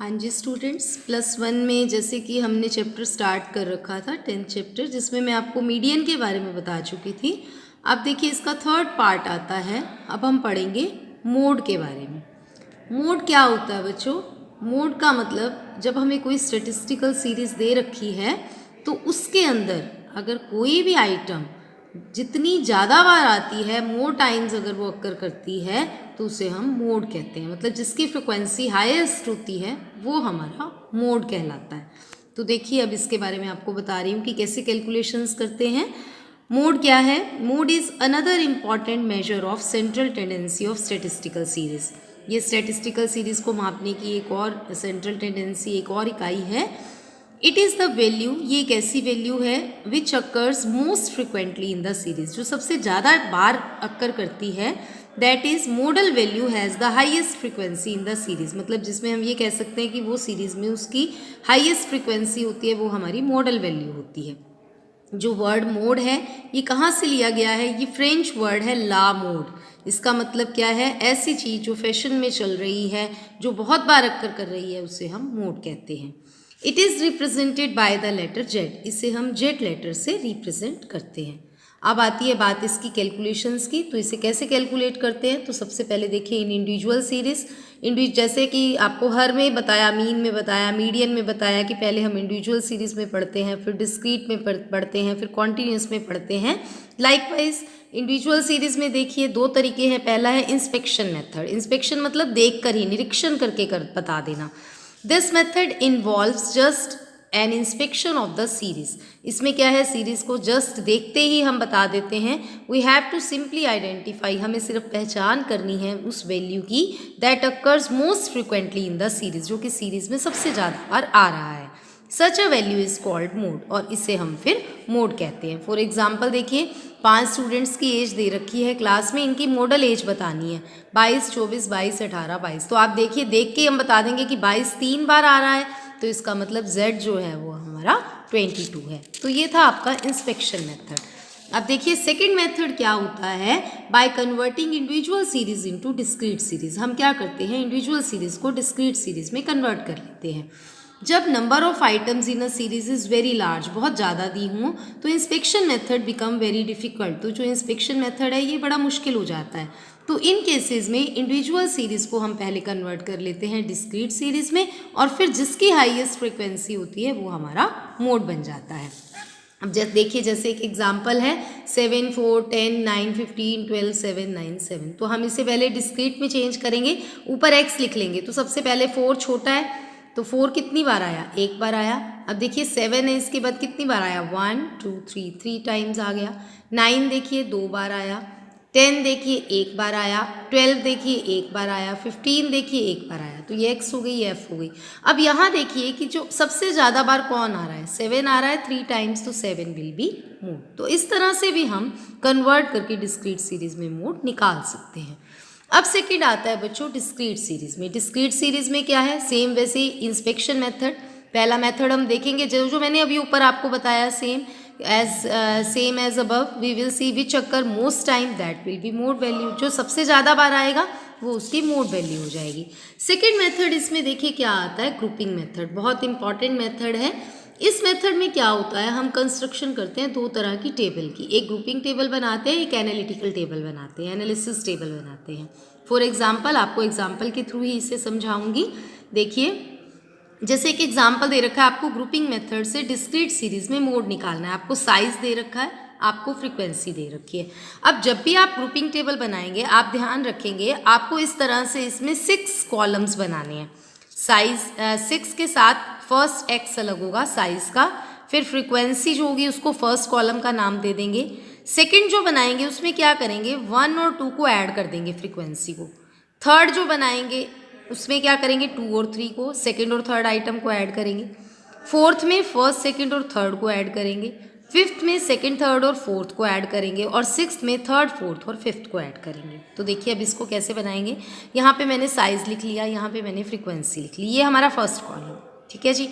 हाँ जी स्टूडेंट्स, +1 में जैसे कि हमने चैप्टर स्टार्ट कर रखा था 10th चैप्टर, जिसमें मैं आपको मीडियन के बारे में बता चुकी थी। अब देखिए इसका थर्ड पार्ट आता है। अब हम पढ़ेंगे मोड के बारे में। मोड क्या होता है बच्चों? मोड का मतलब जब हमें कोई स्टैटिस्टिकल सीरीज़ दे रखी है तो उसके अंदर अगर कोई भी आइटम जितनी ज़्यादा बार आती है, मोर टाइम्स अगर वो अक्कर करती है, तो उसे हम मोड कहते हैं। मतलब जिसकी फ्रिक्वेंसी हाईएस्ट होती है वो हमारा मोड कहलाता है। तो देखिए अब इसके बारे में आपको बता रही हूँ कि कैसे कैलकुलेशंस करते हैं। मोड क्या है? Mode is another important measure of central tendency of statistical series. ये स्टैटिस्टिकल सीरीज़ को मापने की एक और सेंट्रल टेंडेंसी, एक और इकाई है। इट इज़ द वैल्यू, ये एक ऐसी वैल्यू है which occurs most frequently in the series, जो सबसे ज़्यादा बार अक्कर करती है। That is modal value has the highest frequency in the series. मतलब जिसमें हम ये कह सकते हैं कि वो सीरीज़ में उसकी हाईएस्ट फ्रिक्वेंसी होती है, वो हमारी मॉडल वैल्यू होती है। जो वर्ड मोड है ये कहाँ से लिया गया है? ये फ्रेंच वर्ड है ला मोड। इसका मतलब क्या है? ऐसी चीज़ जो फैशन में चल रही है, जो बहुत बार अक्कर कर रही है, उसे हम मोड कहते हैं। It is represented by the letter Z. इसे हम जेड लेटर से रिप्रेजेंट करते हैं। अब आती है बात इसकी कैलकुलेशंस की। तो इसे कैसे कैलकुलेट करते हैं? तो सबसे पहले देखिए इन इंडिविजुअल सीरीज़, जैसे कि आपको हर में बताया, मीन में बताया, मीडियन में बताया कि पहले हम इंडिविजुअल सीरीज़ में पढ़ते हैं, फिर डिस्क्रीट में पढ़ते हैं, फिर कॉन्टीन्यूस में पढ़ते हैं। लाइकवाइज इंडिविजुअल सीरीज़ में देखिए दो तरीके हैं। पहला है इंस्पेक्शन मेथड। इंस्पेक्शन मतलब देख कर ही, निरीक्षण करके बता देना। This method involves just an inspection of the series. इसमें क्या है? सीरीज़ को जस्ट देखते ही हम बता देते हैं। We have to simply identify, हमें सिर्फ पहचान करनी है उस वैल्यू की, that occurs most frequently in the series, जो कि सीरीज़ में सबसे ज़्यादा बार आ रहा है। Such a value is called mode, और इसे हम फिर मोड कहते हैं। फॉर एग्जाम्पल देखिए 5 स्टूडेंट्स की एज दे रखी है क्लास में, इनकी मॉडल एज बतानी है 22, 24, 22, 18, 22। तो आप देखिए, देख के हम बता देंगे कि 22 3 बार आ रहा है, तो इसका मतलब Z जो है वो हमारा 22 है। तो ये था आपका इंस्पेक्शन मेथड। अब देखिए सेकंड मेथड क्या होता है? By converting individual series into discrete series. हम क्या करते हैं? इंडिविजुअल सीरीज को डिस्क्रीट सीरीज में कन्वर्ट कर लेते हैं। जब number of items in a series is very large, बहुत ज़्यादा दी हूँ, तो inspection method become very difficult. तो जो इंस्पेक्शन मेथड है ये बड़ा मुश्किल हो जाता है। तो इन केसेस में इंडिविजुअल सीरीज़ को हम पहले कन्वर्ट कर लेते हैं डिस्क्रीट सीरीज़ में, और फिर जिसकी हाईएस्ट फ्रिक्वेंसी होती है वो हमारा मोड बन जाता है। अब जैसे देखिए, जैसे एक एग्जांपल है 7, 4, 10, 9, 15, 12, 7, 9, 7। तो हम इसे पहले डिस्क्रीट में चेंज करेंगे, ऊपर x लिख लेंगे। तो सबसे पहले 4 छोटा है, तो 4 कितनी बार आया? एक बार आया। अब देखिए 7 है, इसके बाद कितनी बार आया? 1, 2, 3 टाइम्स आ गया। 9 देखिए 2 बार आया। 10 देखिए एक बार आया। 12 देखिए एक बार आया। 15 देखिए एक बार आया। तो ये x हो गई, ये f हो गई। अब यहाँ देखिए कि जो सबसे ज़्यादा बार कौन आ रहा है? 7 आ रहा है 3 टाइम्स, तो 7 विल बी मोड। तो इस तरह से भी हम कन्वर्ट करके डिस्क्रीट सीरीज में मोड निकाल सकते हैं। अब सेकंड आता है बच्चों डिस्क्रीट सीरीज में। डिस्क्रीट सीरीज में क्या है? सेम वैसे इंस्पेक्शन मेथड। पहला मेथड हम देखेंगे जो मैंने अभी ऊपर आपको बताया, same as above. We will see which occur most time, that will be mode value. जो सबसे ज़्यादा बार आएगा वो उसकी मोड वैल्यू हो जाएगी। सेकेंड मेथड इसमें देखिए क्या आता है? Grouping method. बहुत इंपॉर्टेंट मेथड है। इस मेथड में क्या होता है? हम कंस्ट्रक्शन करते हैं दो तरह की टेबल की। एक ग्रुपिंग टेबल बनाते हैं, एक एनालिटिकल टेबल बनाते हैं, एनालिसिस टेबल बनाते हैं। फॉर एग्जाम्पल, आपको एग्जाम्पल के थ्रू ही इसे समझाऊंगी। देखिए जैसे एक एग्जाम्पल दे रखा है आपको, ग्रुपिंग मेथड से डिस्क्रीट सीरीज में मोड निकालना है। आपको साइज दे रखा है, आपको फ्रीक्वेंसी दे रखी है। अब जब भी आप ग्रुपिंग टेबल बनाएंगे, आप ध्यान रखेंगे आपको इस तरह से इसमें 6 कॉलम्स बनाने हैं। साइज 6 के साथ फर्स्ट एक्स अलग होगा साइज का, फिर फ्रीक्वेंसी जो होगी उसको फर्स्ट कॉलम का नाम दे देंगे। सेकंड जो बनाएंगे उसमें क्या करेंगे? 1 और 2 को ऐड कर देंगे फ्रीक्वेंसी को। थर्ड जो बनाएंगे उसमें क्या करेंगे? 2 और 3 को, सेकंड और थर्ड आइटम को ऐड करेंगे। फोर्थ में फर्स्ट, सेकंड और थर्ड को ऐड करेंगे। फिफ्थ में सेकंड, थर्ड और फोर्थ को ऐड करेंगे, और सिक्स्थ में थर्ड, फोर्थ और फिफ्थ को ऐड करेंगे। तो देखिए अब इसको कैसे बनाएंगे। यहाँ पे मैंने साइज लिख लिया, यहाँ पे मैंने फ्रीक्वेंसी लिख ली। ये हमारा फर्स्ट कॉलम, ठीक है जी।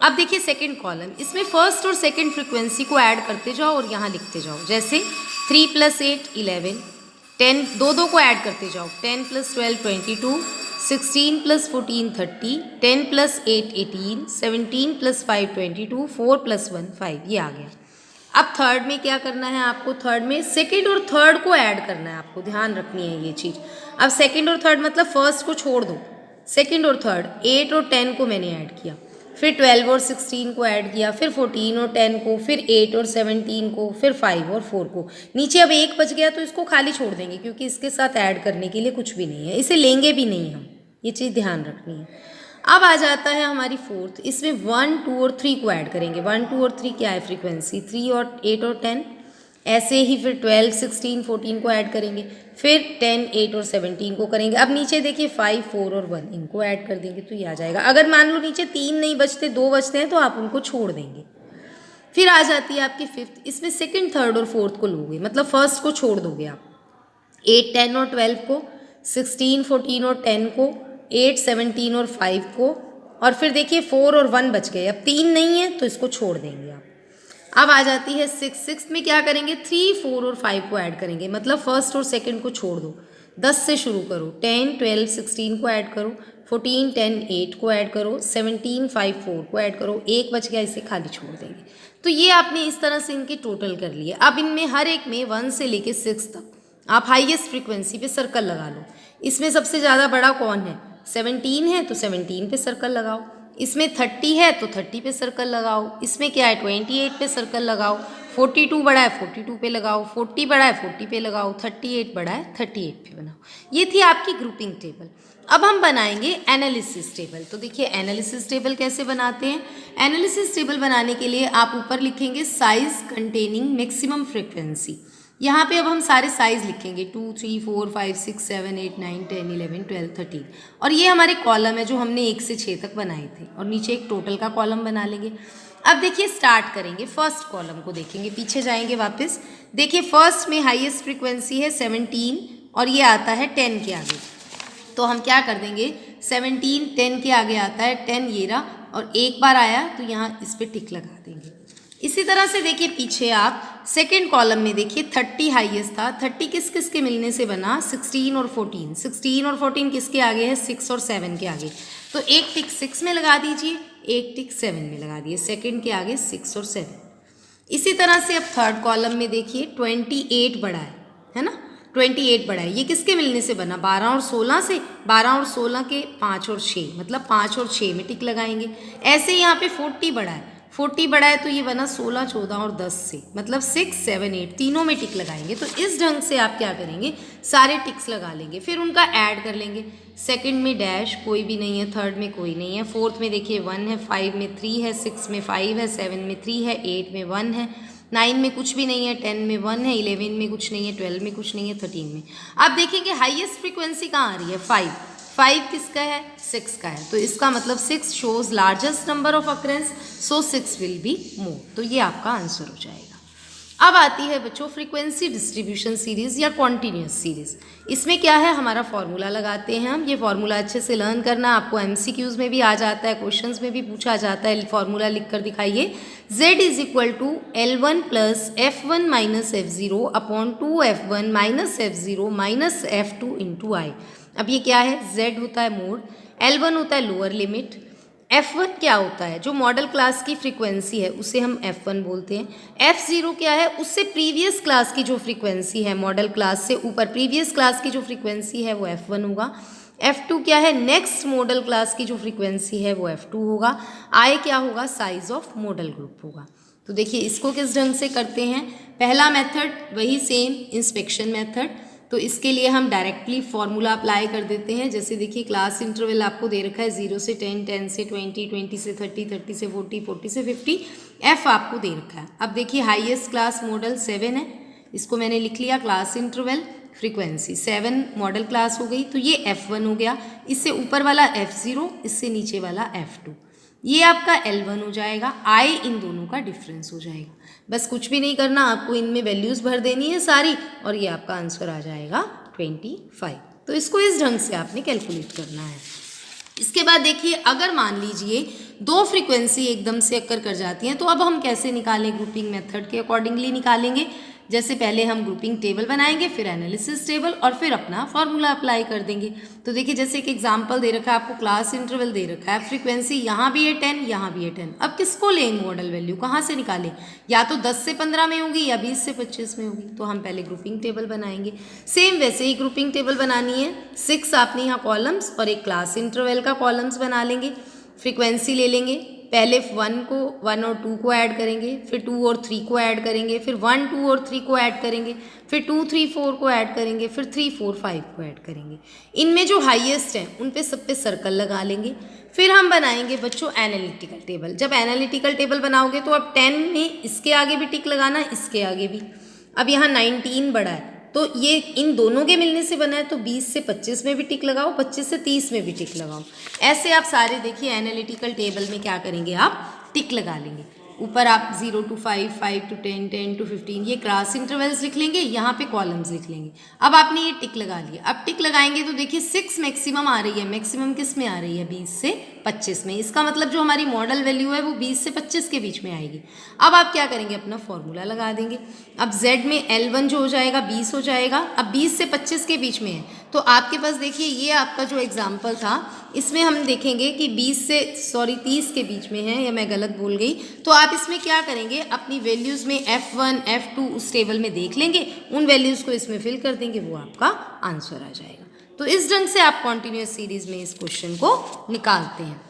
अब देखिए सेकंड कॉलम, इसमें फर्स्ट और सेकंड फ्रीक्वेंसी को ऐड करते जाओ और यहाँ लिखते जाओ। जैसे 3 + 8 11, 10 दो को ऐड करते जाओ। 10 + 12 22, 16 प्लस 14 30, 10 प्लस 8 18, 17 प्लस 5 22, 4 प्लस 1 5, ये आ गया। अब थर्ड में क्या करना है आपको, थर्ड में सेकंड और थर्ड को ऐड करना है, आपको ध्यान रखनी है ये चीज़। अब सेकंड और थर्ड मतलब फर्स्ट को छोड़ दो, सेकंड और थर्ड 8 और 10 को मैंने ऐड किया, फिर 12 और 16 को ऐड किया, फिर 14 और 10 को, फिर 8 और 17 को, फिर 5 और 4 को। नीचे अब एक बच गया तो इसको खाली छोड़ देंगे क्योंकि इसके साथ ऐड करने के लिए कुछ भी नहीं है, इसे लेंगे भी नहीं हम, ये चीज़ ध्यान रखनी है। अब आ जाता है हमारी फोर्थ, इसमें 1 2 और 3 को ऐड करेंगे। 1 2 और 3 क्या है फ्रीक्वेंसी, 3 और 8 और 10। ऐसे ही फिर 12 16 14 को ऐड करेंगे, फिर 10 8 और 17 को करेंगे। अब नीचे देखिए 5 4 और 1 इनको ऐड कर देंगे तो ये आ जाएगा। अगर मान लो नीचे 3 नहीं बचते, 2 बचते हैं तो आप उनको छोड़ देंगे। फिर आ जाती है आपकी फिफ्थ, इसमें सेकंड थर्ड और फोर्थ को लोगे, मतलब फर्स्ट को छोड़ दोगे आप, 8 10 और 12 को, 16 14 और 10 को, 8 17 और 5 को, और फिर देखिए 4 और 1 बच गए। अब 3 नहीं है तो इसको छोड़ देंगे आप। अब आ जाती है सिक्स में क्या करेंगे, 3 4 और 5 को ऐड करेंगे, मतलब फर्स्ट और सेकंड को छोड़ दो। 10 से शुरू करो, 10 12 16 को ऐड करो, 14 10 8 को ऐड करो, 17 5 4 को ऐड करो, एक बच गया, इसे खाली छोड़ देंगे। तो ये आपने इस तरह से इनके टोटल कर लिए। अब इनमें हर एक में 1 से लेके 6 तक आप हाईएस्ट फ्रीक्वेंसी पे सर्कल लगा लो। इसमें सबसे ज़्यादा बड़ा कौन है, 17 है तो 17 पे सर्कल लगाओ, इसमें 30 है तो 30 पे सर्कल लगाओ, इसमें क्या है 28 पे सर्कल लगाओ, 42 बड़ा है 42 पे लगाओ, 40 बड़ा है 40 पे लगाओ, 38 बड़ा है 38 पे बनाओ। ये थी आपकी ग्रुपिंग टेबल। अब हम बनाएंगे एनालिसिस टेबल। तो देखिए एनालिसिस टेबल कैसे बनाते हैं। एनालिसिस टेबल बनाने के लिए आप ऊपर लिखेंगे साइज कंटेनिंग मैक्सिमम फ्रीक्वेंसी। यहाँ पे अब हम सारे साइज लिखेंगे 2 3 4 5 6 7 8 9 10 11 12 13, और ये हमारे कॉलम है जो हमने 1 से 6 तक बनाए थे, और नीचे एक टोटल का कॉलम बना लेंगे। अब देखिए स्टार्ट करेंगे, फर्स्ट कॉलम को देखेंगे, पीछे जाएंगे वापस। देखिए फर्स्ट में हाईएस्ट फ्रीक्वेंसी है 17 और ये आता है 10 के आगे, तो हम क्या कर देंगे 17 10 के आगे आता है 10 ये रहा, और एक बार आया तो यहाँ इस पर टिक लगा देंगे। इसी तरह से देखिए पीछे आप सेकेंड कॉलम में देखिए 30 हाईएस्ट था। 30 किस किस के मिलने से बना, 16 और 14। 16 और 14 किसके आगे है, 6 और 7 के आगे, तो एक टिक 6 में लगा दीजिए, एक टिक 7 में लगा दिए, सेकेंड के आगे 6 और 7। इसी तरह से अब थर्ड कॉलम में देखिए 28 बड़ा है ना, 28 बड़ा है, ये किसके मिलने से बना, 12 और 16 से। 12 और 16 के 5 और 6, मतलब 5 और 6 में टिक लगाएंगे। ऐसे यहाँ पे 40 बड़ा है, 40 बड़ा है तो ये बना 16 14 और 10 से, मतलब 6 7 8 तीनों में टिक लगाएंगे। तो इस ढंग से आप क्या करेंगे, सारे टिक्स लगा लेंगे, फिर उनका ऐड कर लेंगे। सेकंड में डैश कोई भी नहीं है, थर्ड में कोई नहीं है, फोर्थ में देखिए 1 है, 5 में 3 है, 6 में 5 है, 7 में 3 है, 8 में 1 है, 9 में कुछ भी नहीं है, 10 में 1 है, 11 में कुछ नहीं है, 12 में कुछ नहीं है, 13 में। आप देखेंगे हाईएस्ट फ्रीक्वेंसी कहाँ आ रही है, 5 किसका है, 6 का है, तो इसका मतलब 6 shows largest number of occurrence, so 6 will be more. तो ये आपका आंसर हो जाएगा। अब आती है बच्चों फ्रीक्वेंसी डिस्ट्रीब्यूशन सीरीज या कॉन्टिन्यूस सीरीज। इसमें क्या है, हमारा फॉर्मूला लगाते हैं हम। ये फॉर्मूला अच्छे से लर्न करना, आपको MCQs में भी आ जाता है, क्वेश्चंस में भी पूछा जाता है। फॉर्मूला लिख कर दिखाइए, Z is equal to L1 plus F1 minus F0 upon 2F1 minus F0 minus F2 into I। अब ये क्या है, Z होता है मोड, L1 होता है लोअर लिमिट, F1 क्या होता है, जो मॉडल क्लास की फ्रीक्वेंसी है उसे हम F1 बोलते हैं। F0 क्या है, उससे प्रीवियस क्लास की जो फ्रीक्वेंसी है, मॉडल क्लास से ऊपर प्रीवियस क्लास की जो फ्रीक्वेंसी है वो F1 होगा। F2 क्या है, नेक्स्ट मॉडल क्लास की जो फ्रीक्वेंसी है वो F2 होगा। I क्या होगा, साइज ऑफ मॉडल ग्रुप होगा। तो देखिए इसको किस ढंग से करते हैं, पहला मेथड वही सेम इंस्पेक्शन मेथड, तो इसके लिए हम डायरेक्टली फॉर्मूला अप्लाई कर देते हैं। जैसे देखिए क्लास इंटरवल आपको दे रखा है 0 से 10, 10 से 20, 20 से 30, 30 से 40, 40 से 50, F आपको दे रखा है। अब देखिए हाईएस्ट क्लास मॉडल 7 है, इसको मैंने लिख लिया class interval frequency 7 model class हो गई, तो ये F1 हो गया। इससे ऊपर वाला F0, इससे नीचे वाला F2, ये आपका L1 हो जाएगा। I इन दोनों का डिफरेंस हो जाएगा। बस कुछ भी नहीं करना, आपको इनमें वैल्यूज़ भर देनी है सारी, और ये आपका आंसर आ जाएगा 25। तो इसको इस ढंग से आपने कैलकुलेट करना है। इसके बाद देखिए अगर मान लीजिए दो फ्रीक्वेंसी एकदम से अक्कर कर जाती हैं, तो अब हम कैसे निकालें, ग्रुपिंग मेथड के अकॉर्डिंगली निकालेंगे। जैसे पहले हम ग्रुपिंग टेबल बनाएंगे, फिर एनालिसिस टेबल और फिर अपना फॉर्मूला अप्लाई कर देंगे। तो देखिए जैसे एक एग्जांपल दे रखा है आपको, क्लास इंटरवल दे रखा है, फ्रीक्वेंसी यहाँ भी है 10, यहाँ भी है 10। अब किसको लेंगे मॉडल वैल्यू, कहाँ से निकालें? या तो 10 से 15 में होगी या 20 से 25 में होगी। तो हम पहले ग्रुपिंग टेबल बनाएंगे। सेम वैसे ही ग्रुपिंग टेबल बनानी है। 6 आपने यहाँ कॉलम्स और एक क्लास इंटरवल का कॉलम्स बना लेंगे। फ्रीक्वेंसी ले लेंगे, पहले 1 और 2 को ऐड करेंगे, फिर 2 और 3 को ऐड करेंगे, फिर 1, 2 और 3 को ऐड करेंगे, फिर 2, 3, 4 को ऐड करेंगे, फिर 3, 4, 5 को ऐड करेंगे। इनमें जो हाईएस्ट हैं उन पे सब पे सर्कल लगा लेंगे। फिर हम बनाएंगे बच्चों एनालिटिकल टेबल। जब एनालिटिकल टेबल बनाओगे तो अब 10 में इसके आगे भी टिक लगाना, इसके आगे भी। अब यहाँ 19 बड़ा है तो ये इन दोनों के मिलने से बना है, तो 20 से 25 में भी टिक लगाओ, 25 से 30 में भी टिक लगाओ। ऐसे आप सारे देखिए एनालिटिकल टेबल में क्या करेंगे, आप टिक लगा लेंगे। ऊपर आप 0 to 5, 5 to 10, 10 to 15 ये क्लास इंटरवल्स लिख लेंगे, यहाँ पे कॉलम्स लिख लेंगे। अब आपने ये टिक लगा लिया। अब टिक लगाएंगे तो देखिए 6 मैक्सिमम आ रही है। मैक्सिमम किस में आ रही है? 20 से 25 में। इसका मतलब जो हमारी मॉडल वैल्यू है वो 20 से 25 के बीच में आएगी। अब आप क्या करेंगे, अपना फॉर्मूला लगा देंगे। अब z में L1 जो हो जाएगा 20 हो जाएगा। अब 20 से 25 के बीच में है तो आपके पास देखिए ये आपका जो एग्जाम्पल था इसमें हम देखेंगे कि 30 के बीच में है, या मैं गलत बोल गई। तो आप इसमें क्या करेंगे, अपनी वैल्यूज़ में F1, F2 उस टेबल में देख लेंगे, उन वैल्यूज़ को इसमें फिल कर देंगे, वो आपका आंसर आ जाएगा। तो इस ढंग से आप कॉन्टिन्यूस सीरीज में इस क्वेश्चन को निकालते हैं।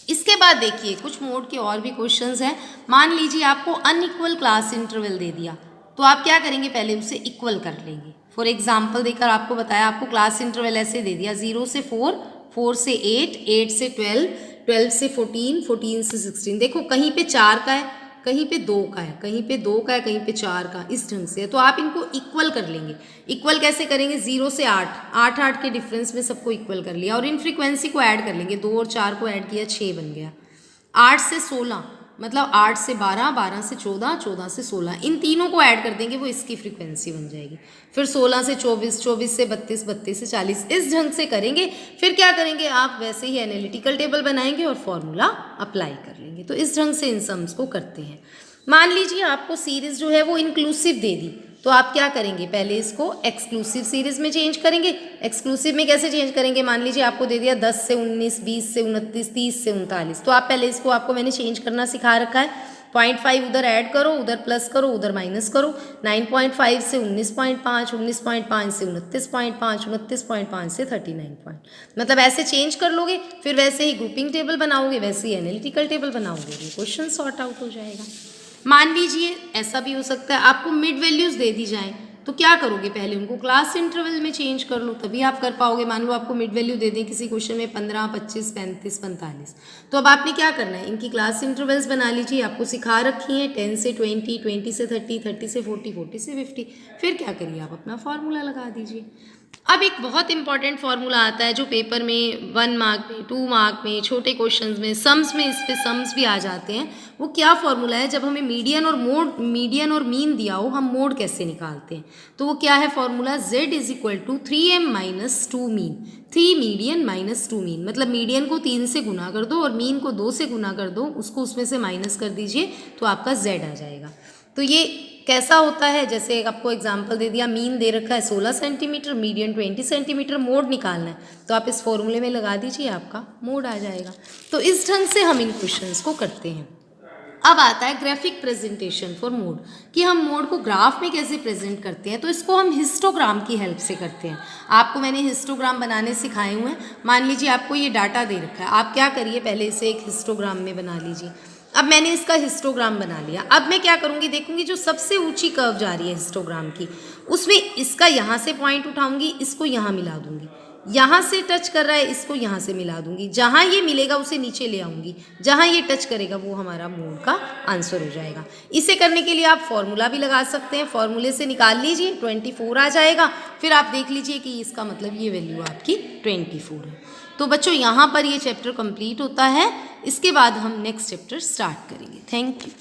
इसके बाद देखिए कुछ मोड के और भी क्वेश्चंस हैं। मान लीजिए आपको अनइक्वल क्लास इंटरवल दे दिया तो आप क्या करेंगे, पहले उसे इक्वल कर लेंगे। फॉर एग्जाम्पल देकर आपको बताया, आपको क्लास इंटरवल ऐसे दे दिया 0 से 4, 4 से 8, 8 से 12, 12 से 14, 14 से 16। देखो कहीं पे 4 का है, कहीं पे 2 का है, कहीं पे 2 का है, कहीं पे 4 का, इस ढंग से। तो आप इनको इक्वल कर लेंगे। इक्वल कैसे करेंगे, 0 से 8, 8 के डिफरेंस में सबको इक्वल कर लिया और इन फ्रीक्वेंसी को ऐड कर लेंगे। 2 और 4 को ऐड किया, 6 बन गया। 8 से 16 मतलब 8 से 12, 12 से 14, 14 से 16, इन तीनों को ऐड कर देंगे, वो इसकी फ्रीक्वेंसी बन जाएगी। फिर 16 से 24, 24 से 32, 32 से 40, इस ढंग से करेंगे। फिर क्या करेंगे, आप वैसे ही एनालिटिकल टेबल बनाएंगे और फॉर्मूला अप्लाई कर लेंगे। तो इस ढंग से इन सम्स को करते हैं। मान लीजिए आपको सीरीज जो है वो इंक्लूसिव दे दी तो आप क्या करेंगे, पहले इसको एक्सक्लूसिव सीरीज में चेंज करेंगे। एक्सक्लूसिव में कैसे चेंज करेंगे, मान लीजिए आपको दे दिया 10 से 19, 20 से 29, 30 से 39, तो आप पहले इसको, आपको मैंने चेंज करना सिखा रखा है। 0.5 उधर ऐड करो, उधर प्लस करो, उधर माइनस करो। 9.5 से 19.5, 19.5 से 29.5, 29.5 से 39. मतलब ऐसे चेंज कर लोगे। फिर वैसे ही ग्रुपिंग टेबल बनाओगे, वैसे ही एनालिटिकल टेबल बनाओगे, ये क्वेश्चन सॉर्ट आउट हो जाएगा। मान लीजिए ऐसा भी हो सकता है आपको मिड वैल्यूज़ दे दी जाएं, तो क्या करोगे, पहले उनको क्लास इंटरवल में चेंज कर लो, तभी आप कर पाओगे। मान लो आपको मिड वैल्यू दे दें किसी क्वेश्चन में 15, 25, 35, 45, तो अब आपने क्या करना है, इनकी क्लास इंटरवल्स बना लीजिए। आपको सिखा रखी हैं 10 से 20, 20 से 30, 30 से 40, 40 से 50। फिर क्या करिए, आप अपना फॉर्मूला लगा दीजिए। अब एक बहुत इंपॉर्टेंट फार्मूला आता है जो पेपर में 1 मार्क में, 2 मार्क में, छोटे क्वेश्चंस में, सम्स में, इस पे सम्स भी आ जाते हैं। वो क्या फार्मूला है, जब हमें मीडियन और मीन दिया हो, हम मोड कैसे निकालते हैं। तो वो क्या है formula, z is equal to 3m minus 2 mean. 3 median minus 2 mean, मतलब मीडियन को 3 से गुना कर दो और मीन को 2 से गुना कर दो, उसको उसमें से माइनस कर दीजिए तो आपका z आ जाएगा। तो ये कैसा होता है, जैसे आपको एग्जांपल दे दिया, मीन दे रखा है 16 सेंटीमीटर, मीडियन 20 सेंटीमीटर, मोड निकालना है तो आप इस फॉर्मूले में लगा दीजिए, आपका मोड आ जाएगा। तो इस ढंग से हम इन क्वेश्चंस को करते हैं। अब आता है ग्राफिक प्रेजेंटेशन फॉर मोड, कि हम मोड को ग्राफ में कैसे प्रेजेंट करते हैं। तो इसको हम हिस्टोग्राम की हेल्प से करते हैं। आपको मैंने हिस्टोग्राम बनाने सिखाए हुए हैं। मान लीजिए आपको ये डाटा दे रखा है, आप क्या करिए, पहले इसे एक हिस्टोग्राम में बना लीजिए। अब मैंने इसका हिस्टोग्राम बना लिया। अब मैं क्या करूँगी, देखूंगी जो सबसे ऊंची कर्व जा रही है हिस्टोग्राम की, उसमें इसका यहाँ से पॉइंट उठाऊंगी, इसको यहाँ मिला दूंगी। यहाँ से टच कर रहा है, इसको यहाँ से मिला दूंगी। जहाँ ये मिलेगा उसे नीचे ले आऊँगी, जहाँ ये टच करेगा वो हमारा मोड का आंसर हो जाएगा। इसे करने के लिए आप फॉर्मूला भी लगा सकते हैं। फॉर्मूले से निकाल लीजिए, 24 आ जाएगा। फिर आप देख लीजिए कि इसका मतलब ये वैल्यू आपकी 24 है। तो बच्चों यहाँ पर ये चैप्टर कंप्लीट होता है। इसके बाद हम नेक्स्ट चैप्टर स्टार्ट करेंगे। Thank you.